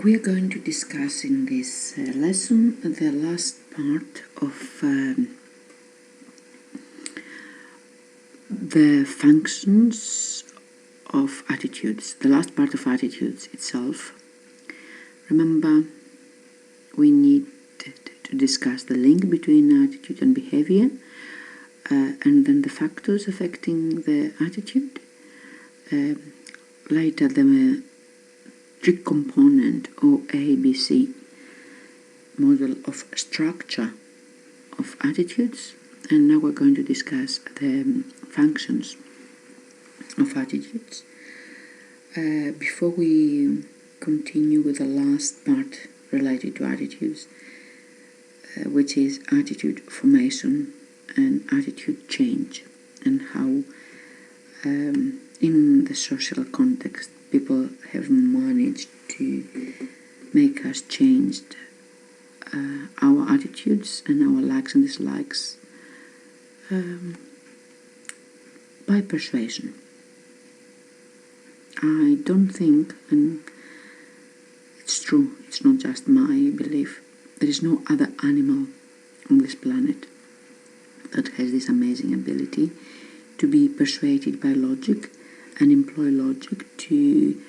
We are going to discuss in this lesson the last part of the functions of attitudes, the last part of attitudes itself. Remember, we need to discuss the link between attitude and behavior, and then the factors affecting the attitude. Later, the three-component or ABC model of structure of attitudes, and now we're going to discuss the functions of attitudes. Before we continue with the last part related to attitudes, which is attitude formation and attitude change, and how in the social context people have managed to make us change our attitudes and our likes and dislikes by persuasion. I don't think, and it's true, it's not just my belief, there is no other animal on this planet that has this amazing ability to be persuaded by logic and employ logic to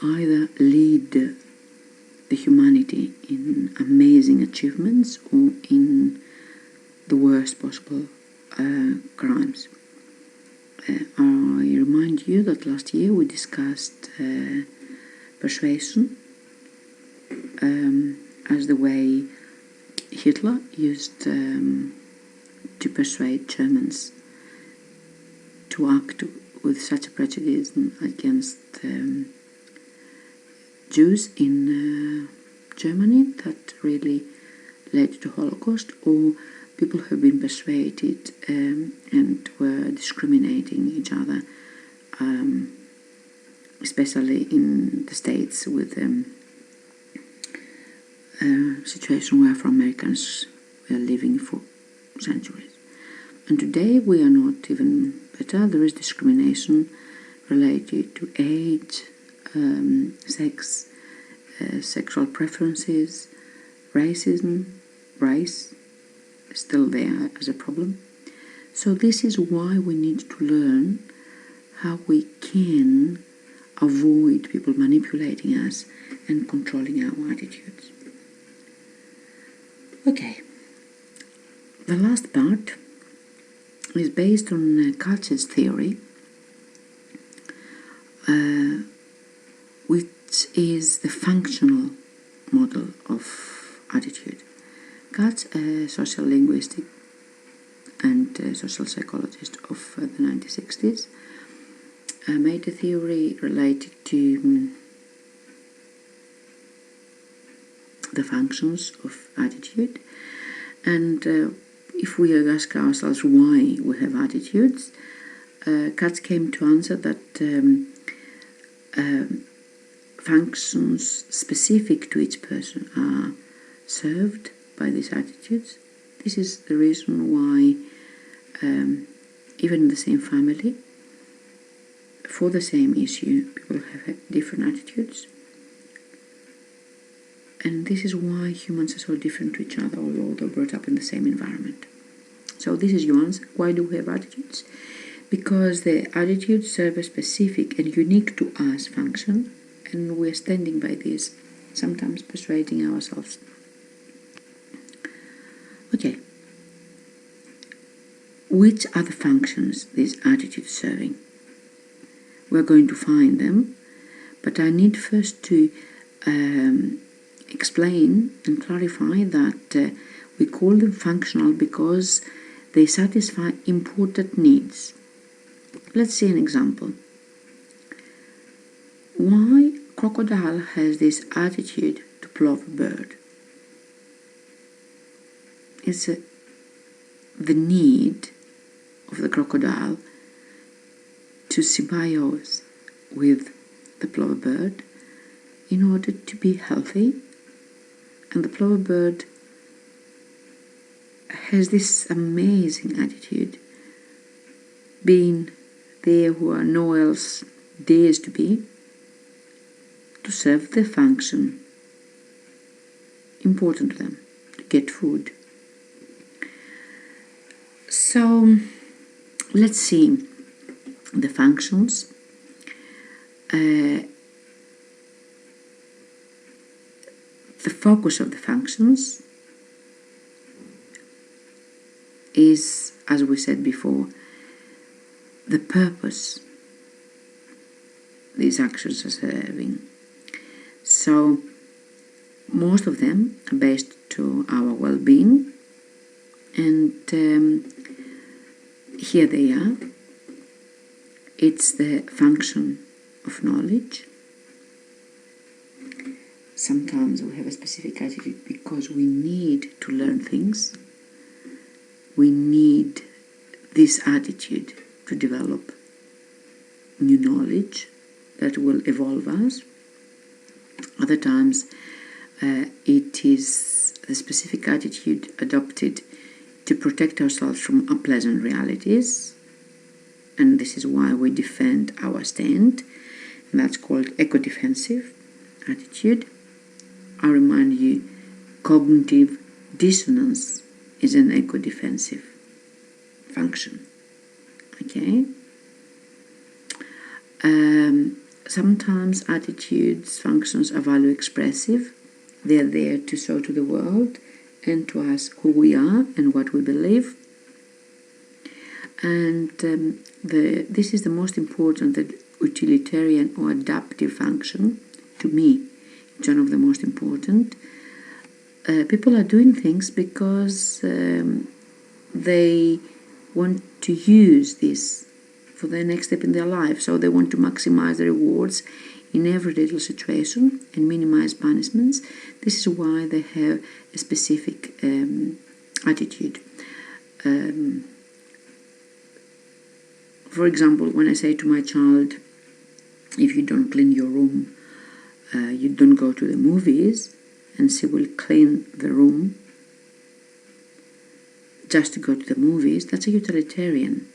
either lead the humanity in amazing achievements or in the worst possible crimes. I remind you that last year we discussed persuasion as the way Hitler used to persuade Germans to act with such a prejudice against Jews in Germany that really led to Holocaust, or people who have been persuaded and were discriminating each other, especially in the States with a situation where Afro-Americans were living for centuries. And today we are not even better. There is discrimination related to age, sex, sexual preferences, racism, race is still there as a problem. So this is why we need to learn how we can avoid people manipulating us and controlling our attitudes. Okay, the last part is based on Katz' theory, which is the functional model of attitude. Katz, a social linguist and social psychologist of the 1960s, made a theory related to the functions of attitude, and if we ask ourselves why we have attitudes, Katz came to answer that functions specific to each person are served by these attitudes. This is the reason why even in the same family, for the same issue, people have different attitudes. And this is why humans are so different to each other, although they're brought up in the same environment. So this is your answer. Why do we have attitudes? Because the attitudes serve a specific and unique to us function, and we're standing by this, sometimes persuading ourselves. Okay. Which are the functions these attitudes serving? We're going to find them, but I need first to explain and clarify that we call them functional because they satisfy important needs. Let's see an example. Why crocodile has this attitude to plow a bird? It's the need of the crocodile to symbiote with the plover bird in order to be healthy, and the plover bird has this amazing attitude, being there where no else dares to be, to serve the function important to them to get food. So let's see the functions. The focus of the functions is, as we said before, the purpose these actions are serving. So most of them are based to our well-being, and here they are. It's the function of knowledge. Sometimes we have a specific attitude because we need to learn things. We need this attitude to develop new knowledge that will evolve us. Other times it is the specific attitude adopted to protect ourselves from unpleasant realities, and this is why we defend our stand, and that's called eco-defensive attitude. I remind you, cognitive dissonance is an eco-defensive function. Okay? Sometimes attitudes, functions are value expressive. They are there to show to the world and to us who we are and what we believe. And this is the most important, the utilitarian or adaptive function. To me, it's one of the most important. People are doing things because they want to use this for the next step in their life. So they want to maximize the rewards in every little situation and minimize punishments. This is why they have a specific attitude. For example, when I say to my child, if you don't clean your room, you don't go to the movies, and she will clean the room just to go to the movies, that's a utilitarian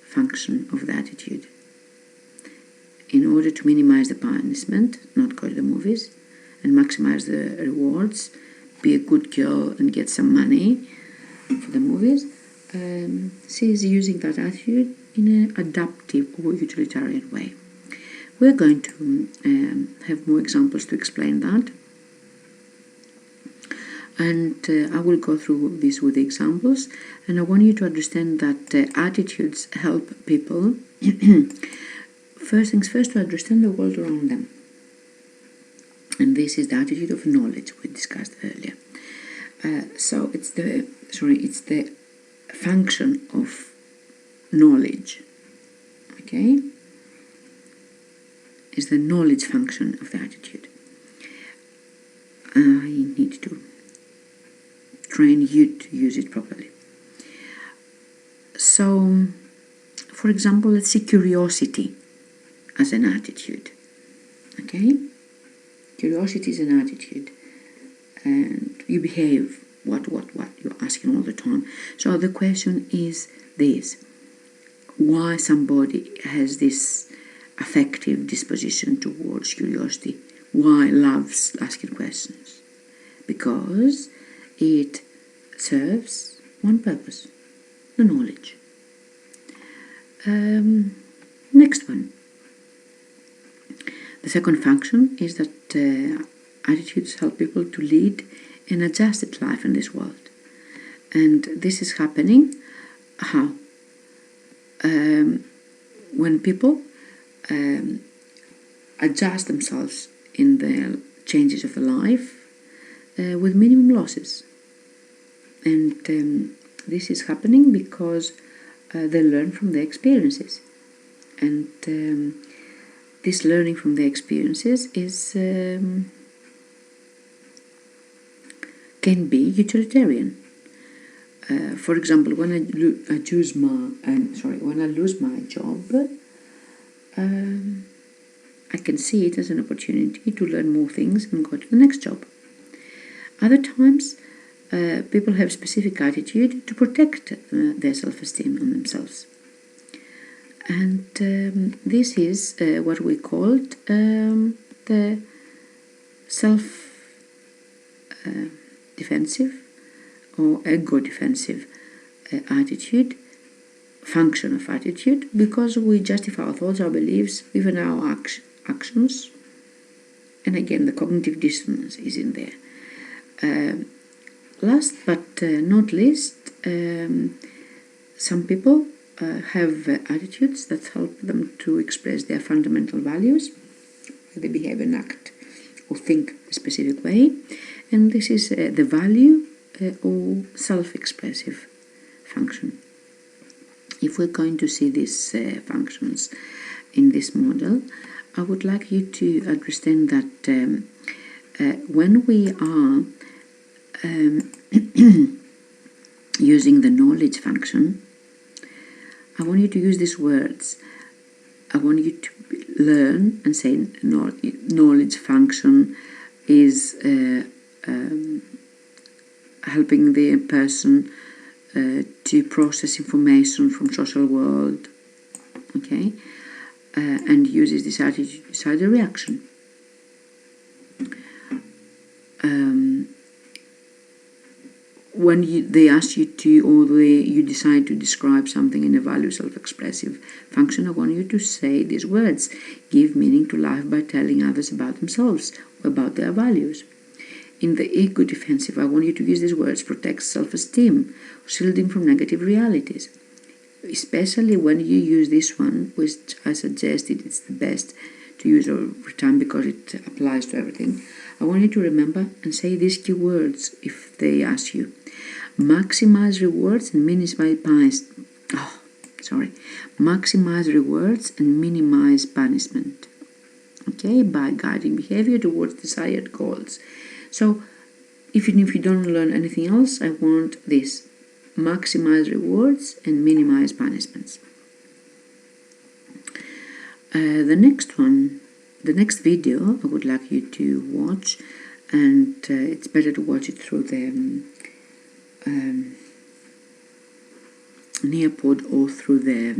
function of the attitude. In order to minimize the punishment, not go to the movies, and maximize the rewards, be a good girl and get some money for the movies, she is using that attitude in an adaptive or utilitarian way. We're going to have more examples to explain that. And I will go through this with examples, and I want you to understand that attitudes help people first things first, to understand the world around them. And this is the attitude of knowledge we discussed earlier. So it's the function of knowledge. Okay? Is the knowledge function of the attitude. I need to train you to use it properly. So, for example, let's see curiosity as an attitude. Okay? Curiosity is an attitude, and you behave what you're asking all the time. So the question is this: why somebody has this affective disposition towards curiosity? Why loves asking questions? Because it serves one purpose: the knowledge. Next one. The second function is that attitudes help people to lead an adjusted life in this world. And this is happening how? When people adjust themselves in the changes of the life with minimum losses. And this is happening because they learn from their experiences. And this learning from their experiences is can be utilitarian. For example, when I lose my job, I can see it as an opportunity to learn more things and go to the next job. Other times, people have specific attitude to protect their self-esteem and themselves. And this is what we called the self defensive or ego-defensive attitude, function of attitude, because we justify our thoughts, our beliefs, even our actions. And again, the cognitive dissonance is in there. Last but not least, some people have attitudes that help them to express their fundamental values. They behave and act or think a specific way, and this is the value or self-expressive function. If we're going to see these functions in this model, I would like you to understand that when we are using the knowledge function, I want you to use these words. I want you to learn and say knowledge function is helping the person to process information from social world, okay, and uses this attitude to decide a reaction. When they ask you to, or you decide to describe something in a value self-expressive function, I want you to say these words: give meaning to life by telling others about themselves or about their values. In the ego defensive, I want you to use these words: protect self-esteem, shielding from negative realities. Especially when you use this one, which I suggested it's the best to use over time because it applies to everything. I want you to remember and say these key words if they ask you: maximize rewards and maximize rewards and minimize punishment. Okay, by guiding behavior towards desired goals. So, even if you don't learn anything else, I want this: maximize rewards and minimize punishments. The next video I would like you to watch, and it's better to watch it through the Nearpod or through the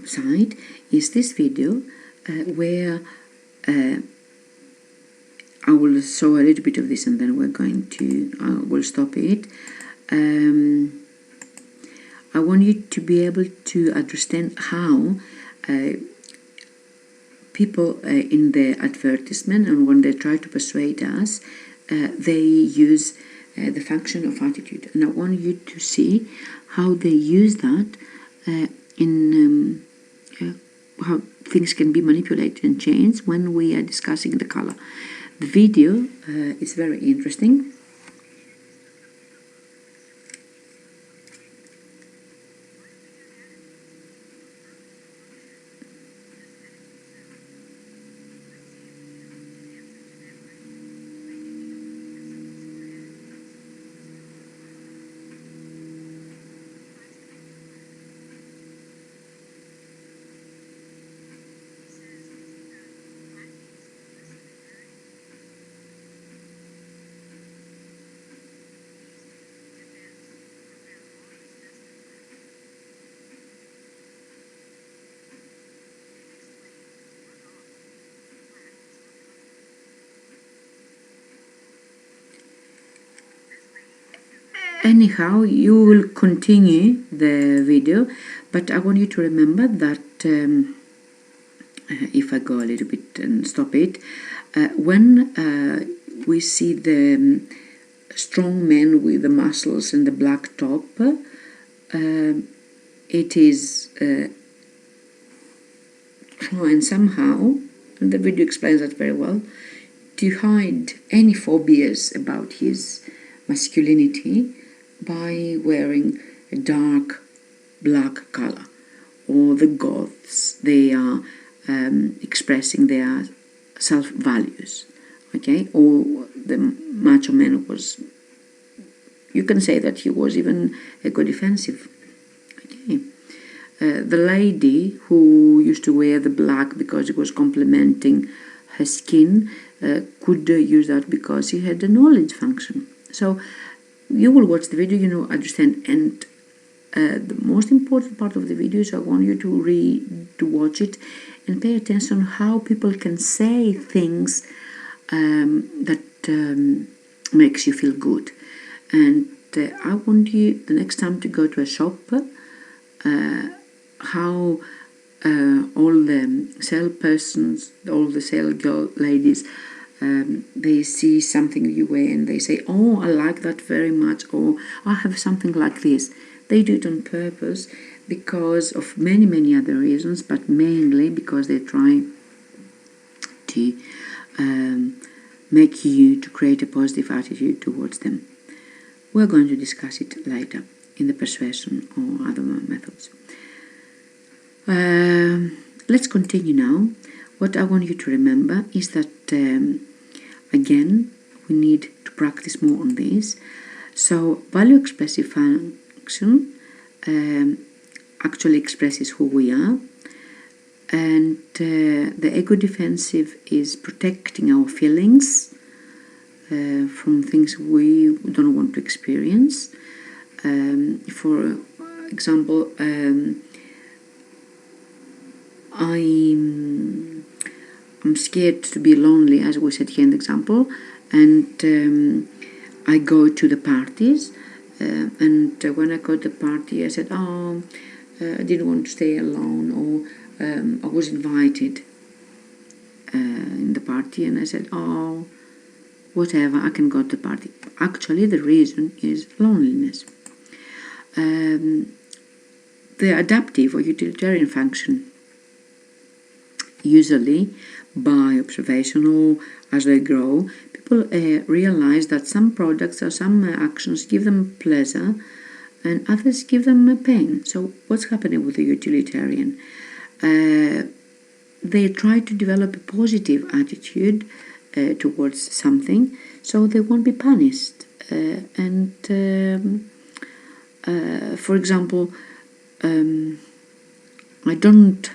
site, is this video where I will show a little bit of this and then we'll stop it. I want you to be able to understand how people in the advertisement, and when they try to persuade us, they use the function of attitude. And I want you to see how they use that in how things can be manipulated and changed when we are discussing the color. The video is very interesting. Anyhow, you will continue the video, but I want you to remember that if I go a little bit and stop it, when we see the strong man with the muscles and the black top, it is trying somehow, and the video explains that very well, to hide any phobias about his masculinity by wearing a dark black color. Or the Goths, they are expressing their self-values, okay? Or the macho man was, you can say that he was even ego-defensive, okay? The lady who used to wear the black because it was complementing her skin could use that because he had a knowledge function. So you will watch the video, understand. And the most important part of the video is I want you to watch it and pay attention how people can say things that makes you feel good. And I want you the next time to go to a shop, how all the salespersons, all the sales girl ladies, they see something you wear and they say, oh, I like that very much, or I have something like this. They do it on purpose because of many, many other reasons, but mainly because they're trying to make you to create a positive attitude towards them. We're going to discuss it later in the persuasion or other methods. Let's continue now. What I want you to remember is that, again, we need to practice more on this. So, value expressive function actually expresses who we are, and the ego defensive is protecting our feelings from things we don't want to experience. For example, I'm scared to be lonely, as we said here in the example, and I go to the parties, and when I go to the party I said, oh, I didn't want to stay alone, or I was invited in the party and I said, oh, whatever, I can go to the party. Actually the reason is loneliness. The adaptive or utilitarian function, usually by observation or as they grow, people realize that some products or some actions give them pleasure and others give them pain. So what's happening with the utilitarian? They try to develop a positive attitude towards something, so they won't be punished. For example, I don't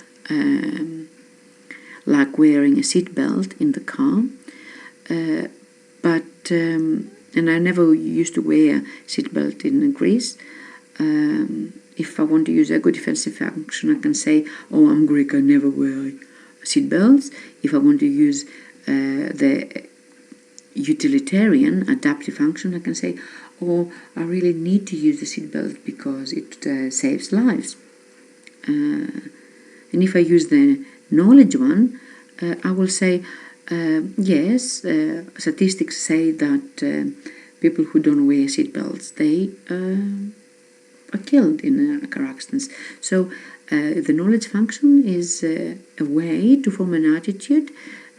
like wearing a seatbelt in the car, and I never used to wear seatbelt in Greece. If I want to use a good defensive function, I can say, oh, I'm Greek, I never wear seatbelts. If I want to use the utilitarian adaptive function, I can say, oh, I really need to use the seatbelt because it saves lives. And if I use the knowledge one, I will say, yes, statistics say that people who don't wear seatbelts, they are killed in car accidents. So the knowledge function is a way to form an attitude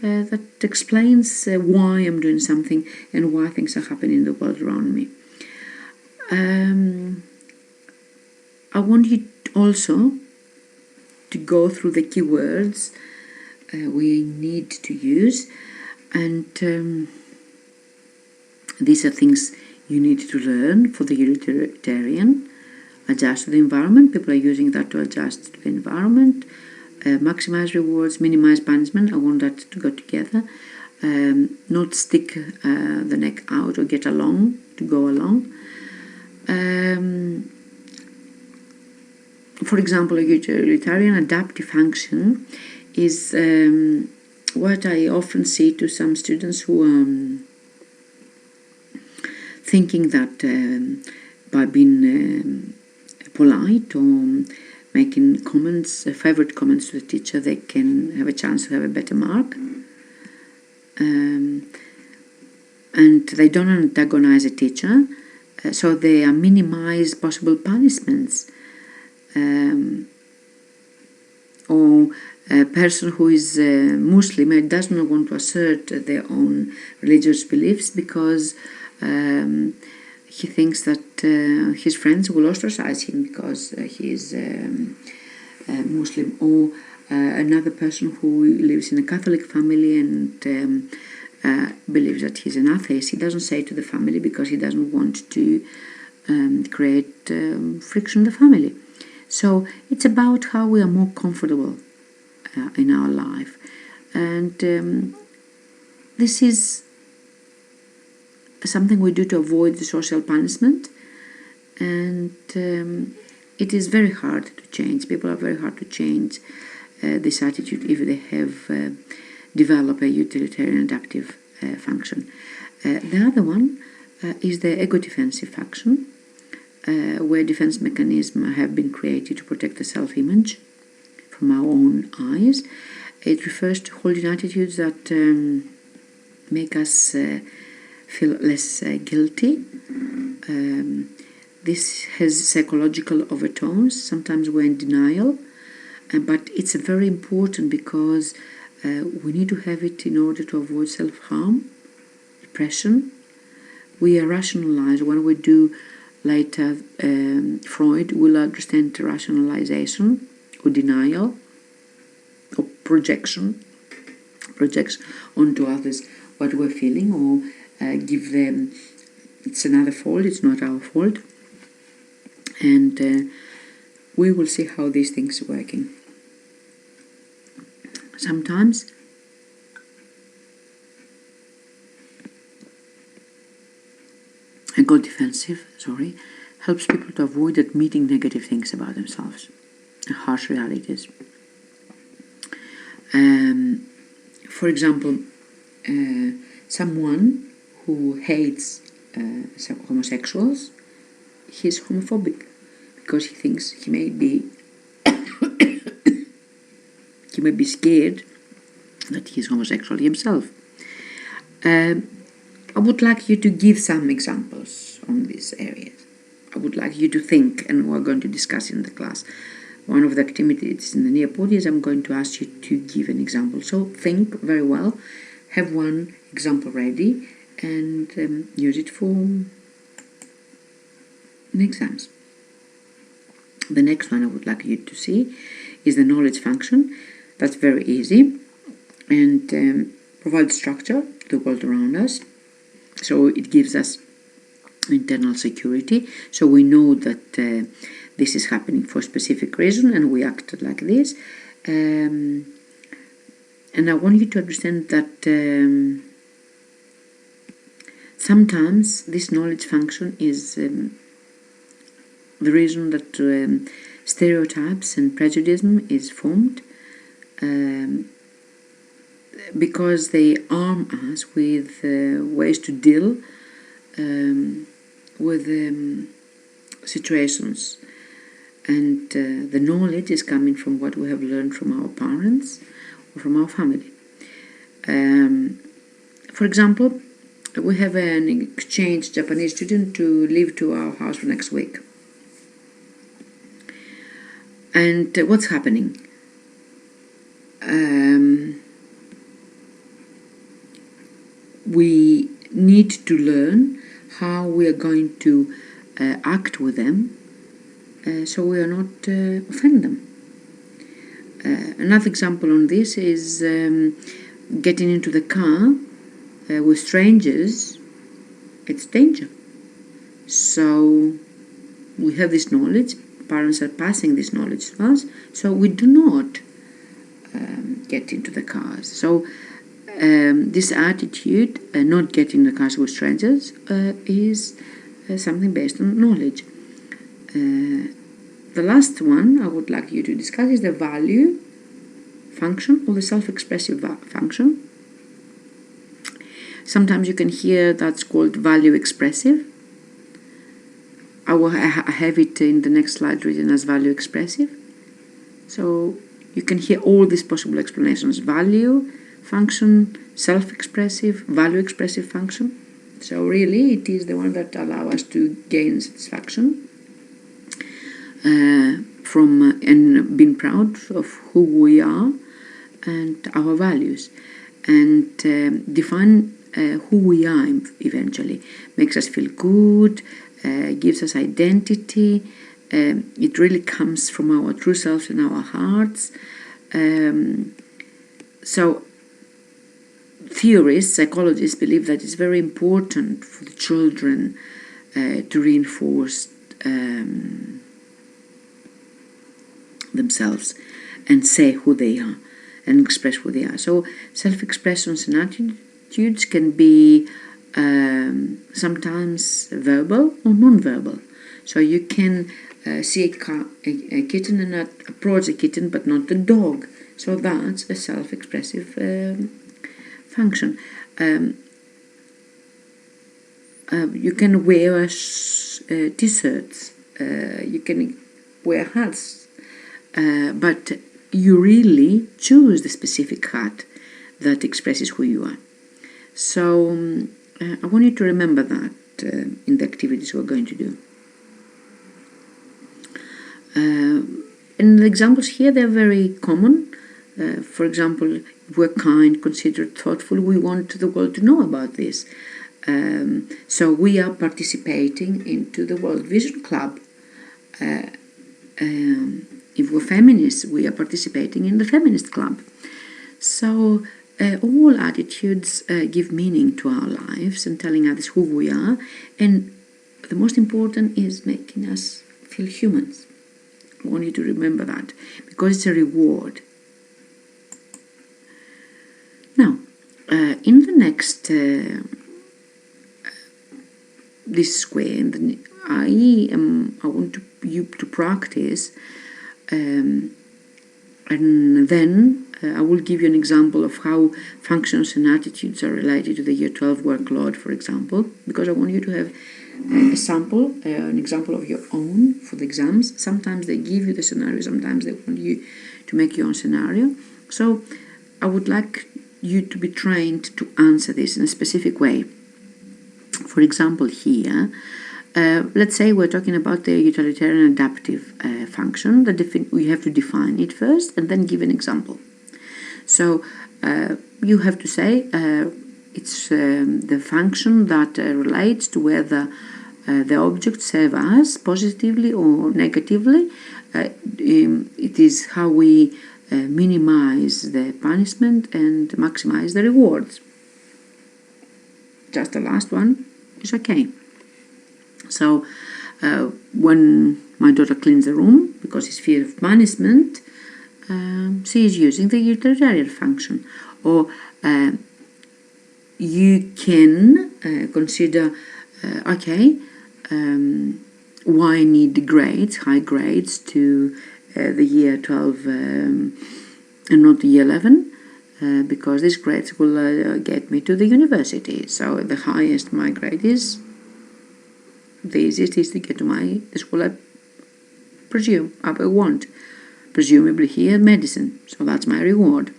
that explains why I'm doing something and why things are happening in the world around me. I want you also to go through the keywords we need to use, and these are things you need to learn for the utilitarian. Adjust to the environment, people are using that to adjust to the environment. Maximize rewards, minimize punishment, I want that to go together. Not stick the neck out or get along to go along. For example, a utilitarian adaptive function is what I often say to some students who are thinking that by being polite or making comments, favorite comments to the teacher, they can have a chance to have a better mark. And they don't antagonize a teacher, so they minimize possible punishments. Or a person who is Muslim does not want to assert their own religious beliefs because he thinks that his friends will ostracize him because he is Muslim. Or another person who lives in a Catholic family and believes that he's an atheist, he doesn't say to the family because he doesn't want to create friction in the family. So it's about how we are more comfortable in our life, and this is something we do to avoid the social punishment, and it is very hard to change. People are very hard to change this attitude if they have developed a utilitarian adaptive function. The other one is the ego-defensive function, where defense mechanisms have been created to protect the self-image from our own eyes. It refers to holding attitudes that make us feel less guilty. This has psychological overtones. Sometimes we're in denial, but it's very important because we need to have it in order to avoid self-harm, depression. We rationalize when we do later. Freud will understand rationalization or denial or projection, projects onto others what we're feeling, or give them, it's another fault, it's not our fault. And we will see how these things are working. Sometimes ego-defensive, helps people to avoid admitting negative things about themselves, harsh realities. For example, someone who hates homosexuals, he's homophobic because he thinks he may be scared that he's homosexual himself. I would like you to give some examples on these areas. I would like you to think, and we're going to discuss in the class. One of the activities in the near-pod is I'm going to ask you to give an example. So think very well, have one example ready, and use it for exams. The next one I would like you to see is the knowledge function. That's very easy and provides structure to the world around us. So it gives us internal security. So we know that this is happening for a specific reason and we act like this. And I want you to understand that sometimes this knowledge function is the reason that stereotypes and prejudice is formed, because they arm us with ways to deal with situations. And the knowledge is coming from what we have learned from our parents or from our family. For example, we have an exchange Japanese student to live to our house for next week. And what's happening? We need to learn how we are going to act with them so we are not offend them. Another example on this is getting into the car with strangers. It's danger. So we have this knowledge. Parents are passing this knowledge to us, so we do not get into the cars. So this attitude, not getting in the cars with strangers, is something based on knowledge. The last one I would like you to discuss is the value function or the self-expressive function. Sometimes you can hear that's called value expressive. I have it in the next slide written as value expressive. So you can hear all these possible explanations: value function, self-expressive, value expressive function. So really it is the one that allows us to gain satisfaction from and being proud of who we are and our values, and define who we are eventually. Makes us feel good, gives us identity. It really comes from our true selves and our hearts. So theorists, psychologists believe that it's very important for the children to reinforce themselves and say who they are and express who they are. So self-expressions and attitudes can be sometimes verbal or non-verbal. So you can see a kitten and approach a kitten but not the dog. So that's a self-expressive function. You can wear t-shirts, you can wear hats, but you really choose the specific hat that expresses who you are. So I want you to remember that in the activities we're going to do. And the examples here, they're very common. For example, we're kind, considerate, thoughtful. We want the world to know about this. So we are participating into the World Vision Club. If we're feminists, we are participating in the Feminist Club. So all attitudes give meaning to our lives and telling others who we are. And the most important is making us feel humans. I want you to remember that, because it's a reward. Now, in the next this square, I want you to practice, and then I will give you an example of how functions and attitudes are related to the Year 12 workload, for example, because I want you to have a sample, an example of your own for the exams. Sometimes they give you the scenario, sometimes they want you to make your own scenario. So I would like you to be trained to answer this in a specific way. For example, here, let's say we're talking about the utilitarian adaptive function. We have to define it first and then give an example. So you have to say it's the function that relates to whether the object serves us positively or negatively. It is how we minimize the punishment and maximize the rewards. Just the last one is okay. So when my daughter cleans the room because it's fear of punishment, she is using the utilitarian function. Or you can consider, why need grades, high grades to the year 12 and not the year 11? Because these grades will get me to the university. So the highest my grade is, the easiest is to get to the school I want. Presumably here, medicine. So that's my reward.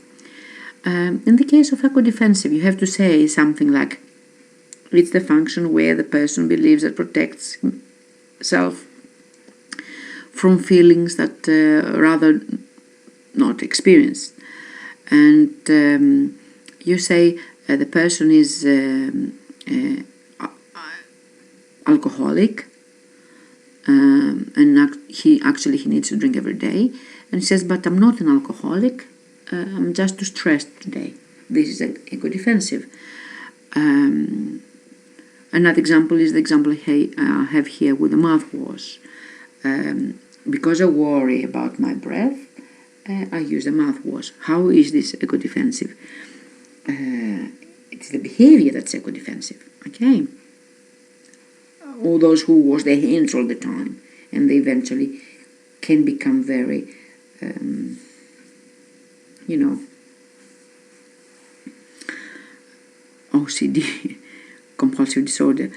In the case of eco-defensive, you have to say something like, it's the function where the person believes that protects himself from feelings that rather not experienced. And you say the person is alcoholic, and he needs to drink every day. And he says, but I'm not an alcoholic, I'm just too stressed today. This is eco-defensive. Another example is the example I have here with the mouthwash. Because I worry about my breath, I use the mouthwash. How is this eco-defensive? It's the behavior that's eco-defensive. Okay. All those who wash their hands all the time, and they eventually can become very, OCD, compulsive disorder.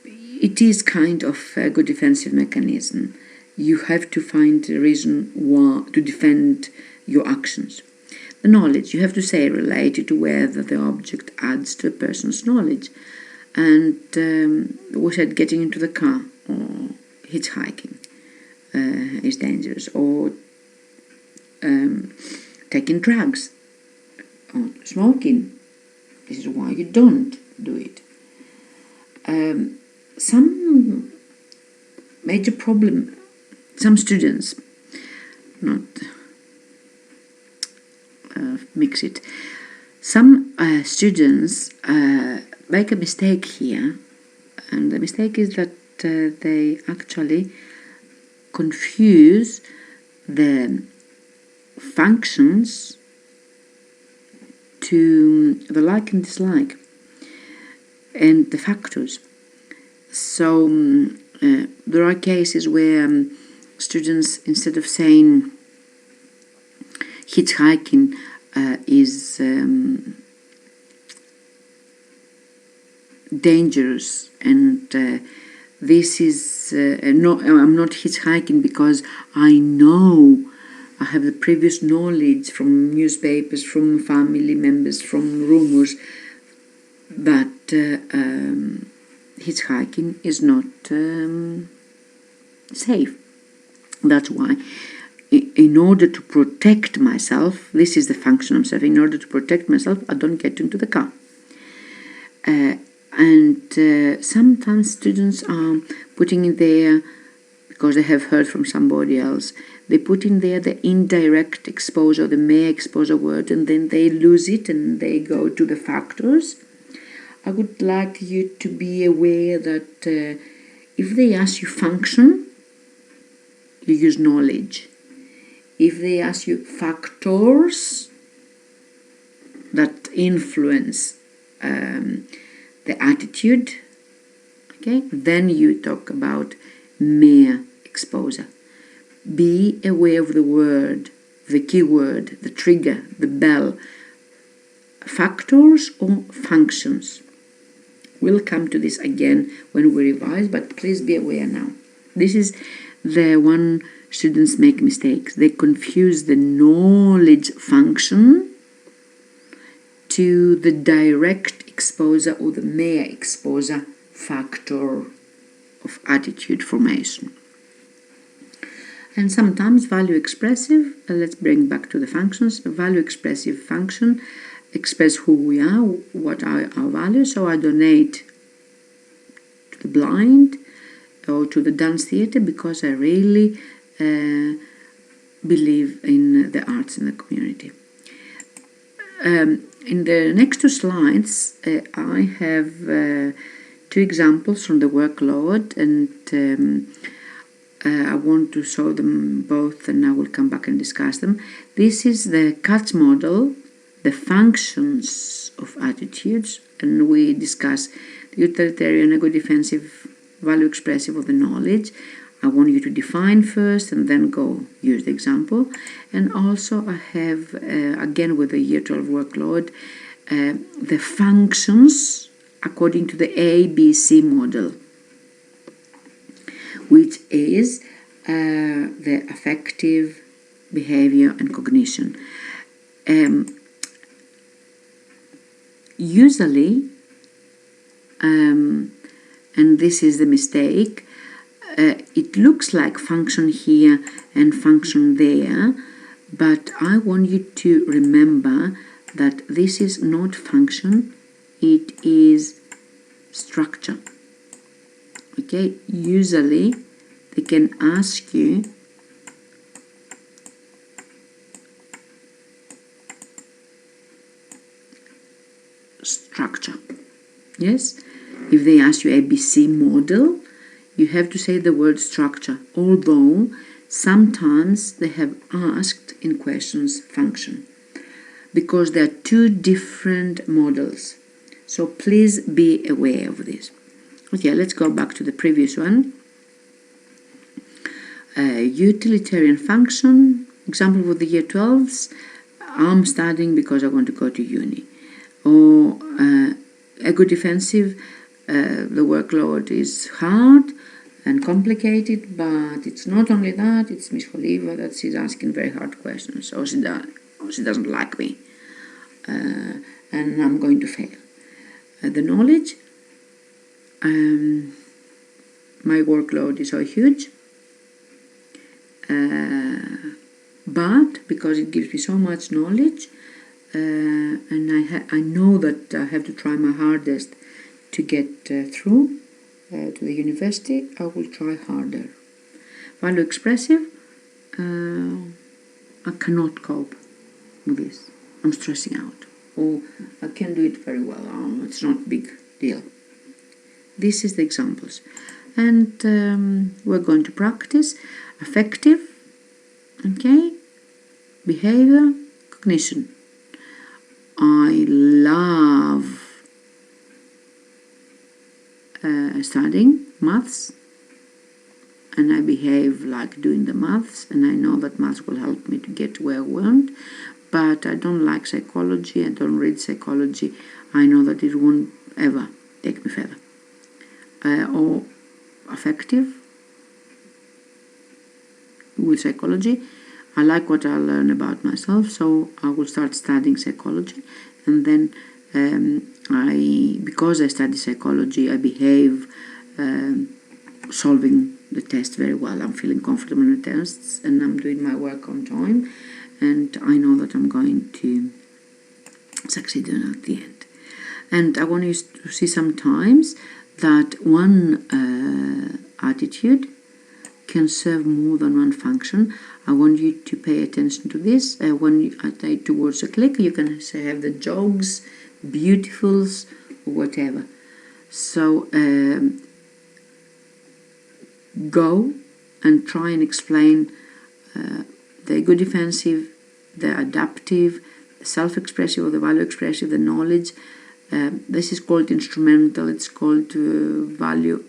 It is kind of a good defensive mechanism. You have to find a reason to defend your actions. The knowledge, you have to say related to whether the object adds to a person's knowledge. And we said getting into the car or hitchhiking is dangerous, or taking drugs or smoking. This is why you don't do it. Some major problem, some students, not mix it, some students make a mistake here, and the mistake is that they actually confuse the functions to the like and dislike and the factors. So there are cases where students, instead of saying hitchhiking is dangerous, and this is no, I'm not hitchhiking because I know, I have the previous knowledge from newspapers, from family members, from rumors, that hitchhiking is not safe. That's why, in order to protect myself, this is the function I'm serving, in order to protect myself, I don't get into the car. And sometimes students are putting in there, because they have heard from somebody else, they put in there the indirect exposure, the mere exposure word, and then they lose it and they go to the factors. I would like you to be aware that if they ask you function, you use knowledge. If they ask you factors that influence the attitude, okay, then you talk about mere exposure. Be aware of the word, the keyword, the trigger, the bell, factors or functions. We'll come to this again when we revise, but please be aware now. This is the one students make mistakes. They confuse the knowledge function to the direct exposure or the mere exposure factor of attitude formation. And sometimes value expressive, let's bring back to the functions. A value expressive function express who we are, what are our values. So I donate to the blind or to the dance theatre because I really believe in the arts in the community. In the next two slides, I have two examples from the workload, and I want to show them both, and I will come back and discuss them. This is the Katz model, the functions of attitudes, and we discuss the utilitarian, ego-defensive, value-expressive of the knowledge. I want you to define first and then go use the example. And also I have, again with the Year 12 workload, the functions according to the ABC model, which is the affective, behavior and cognition. Usually, and this is the mistake, it looks like function here and function there, but I want you to remember that this is not function, it is structure. Okay, usually they can ask you structure. Yes, if they ask you ABC model, you have to say the word structure, although sometimes they have asked in questions function, because there are two different models. So please be aware of this. Okay, let's go back to the previous one. Utilitarian function, example for the Year 12s, I'm studying because I want to go to uni. Or ego-defensive, the workload is hard and complicated, but it's not only that, it's Miss Oliva that she's asking very hard questions, or she doesn't like me, and I'm going to fail. The knowledge, my workload is so huge, but because it gives me so much knowledge, and I know that I have to try my hardest to get through to the university, I will try harder. Value expressive, I cannot cope with this. I'm stressing out, or I can do it very well. It's not a big deal. This is the examples, and we're going to practice affective, okay, behavior, cognition. I love studying maths, and I behave like doing the maths, and I know that maths will help me to get where I want, but I don't like psychology, I don't read psychology, I know that it won't ever take me further. Or affective with psychology. I like what I learn about myself, so I will start studying psychology, and then because I study psychology, I behave solving the test very well. I'm feeling comfortable in the tests, and I'm doing my work on time, and I know that I'm going to succeed at the end. And I want you to see sometimes that one attitude can serve more than one function. I want you to pay attention to this. When I type towards a click, you can say have the jogs, beautifuls, or whatever. So go and try and explain the ego defensive, the adaptive, the self-expressive or the value expressive, the knowledge. This is called instrumental, it's called value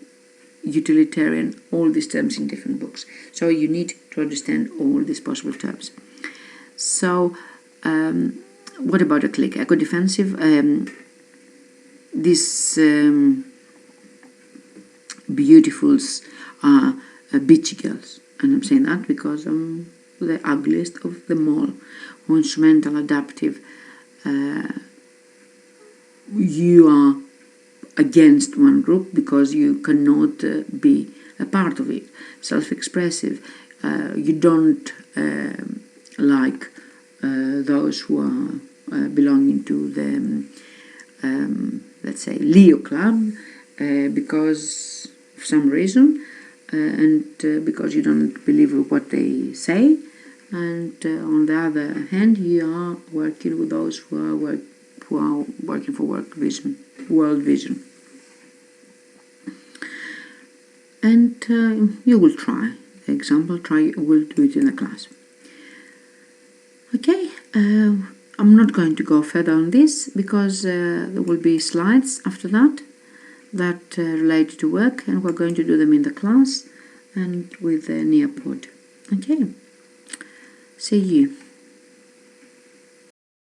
utilitarian, all these terms in different books. So you need to understand all these possible terms. So what about a click? Ego defensive, these beautifuls are beachy girls, and I'm saying that because I'm the ugliest of them all. Or instrumental, adaptive, you are against one group because you cannot be a part of it. Self-expressive, you don't like those who are belonging to the let's say Leo club because of some reason, and because you don't believe what they say. And on the other hand, you are working with those who are working for world vision. And you will try the example. We'll do it in the class. Okay, I'm not going to go further on this because there will be slides after that relate to work, and we're going to do them in the class and with the Nearpod. Okay, see you.